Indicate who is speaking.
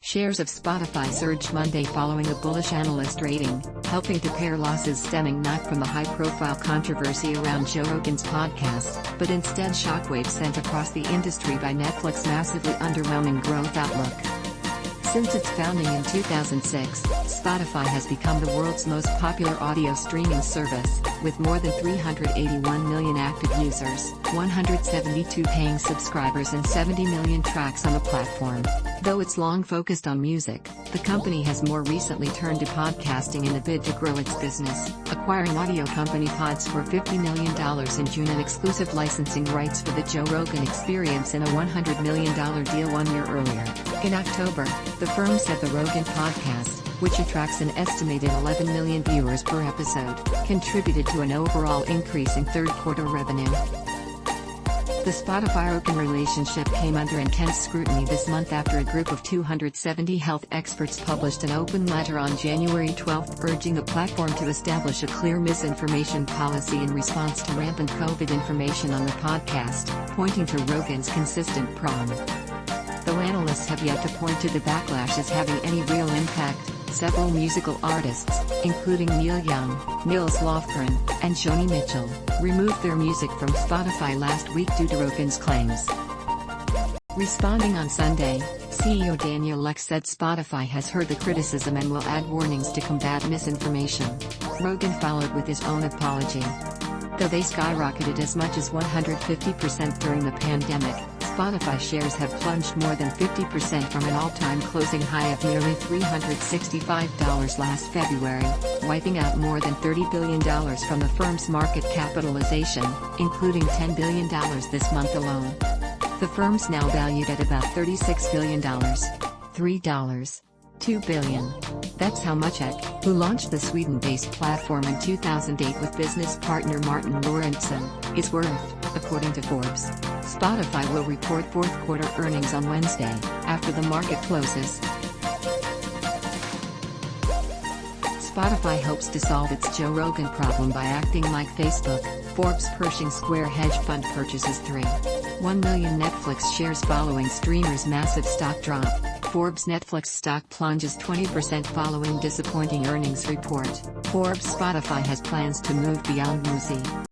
Speaker 1: Shares of Spotify surged Monday following a bullish analyst rating, helping to pare losses stemming not from the high-profile controversy around Joe Rogan's podcast, but instead shockwaves sent across the industry by Netflix's massively underwhelming growth outlook. Since its founding in 2006, Spotify has become the world's most popular audio streaming service, with more than 381 million active users, 172 paying subscribers and 70 million tracks on the platform. Though it's long focused on music, the company has more recently turned to podcasting in a bid to grow its business, acquiring audio company Pods for $50 million in June and exclusive licensing rights for the Joe Rogan Experience in a $100 million deal 1 year earlier. In October, the firm said the Rogan podcast, which attracts an estimated 11 million viewers per episode, contributed to an overall increase in third-quarter revenue. The Spotify-Rogan relationship came under intense scrutiny this month after a group of 270 health experts published an open letter on January 12 urging the platform to establish a clear misinformation policy in response to rampant COVID information on the podcast, pointing to Rogan's consistent prong. Though analysts have yet to point to the backlash as having any real impact, several musical artists, including Neil Young, Nils Lofgren, and Joni Mitchell, removed their music from Spotify last week due to Rogan's claims. Responding on Sunday, CEO Daniel Ek said Spotify has heard the criticism and will add warnings to combat misinformation. Rogan followed with his own apology. Though they skyrocketed as much as 150% during the pandemic, Spotify shares have plunged more than 50% from an all-time closing high of nearly $365 last February, wiping out more than $30 billion from the firm's market capitalization, including $10 billion this month alone. The firm's now valued at about $36 billion. $2 billion. That's how much Ek, who launched the Sweden-based platform in 2008 with business partner Martin Lorentzen, is worth, according to Forbes. Spotify will report fourth-quarter earnings on Wednesday, after the market closes. Spotify hopes to solve its Joe Rogan problem by acting like Facebook. Forbes Pershing Square hedge fund purchases 3.1 million Netflix shares following streamer's massive stock drop. Forbes Netflix stock plunges 20% following disappointing earnings report. Forbes Spotify has plans to move beyond music.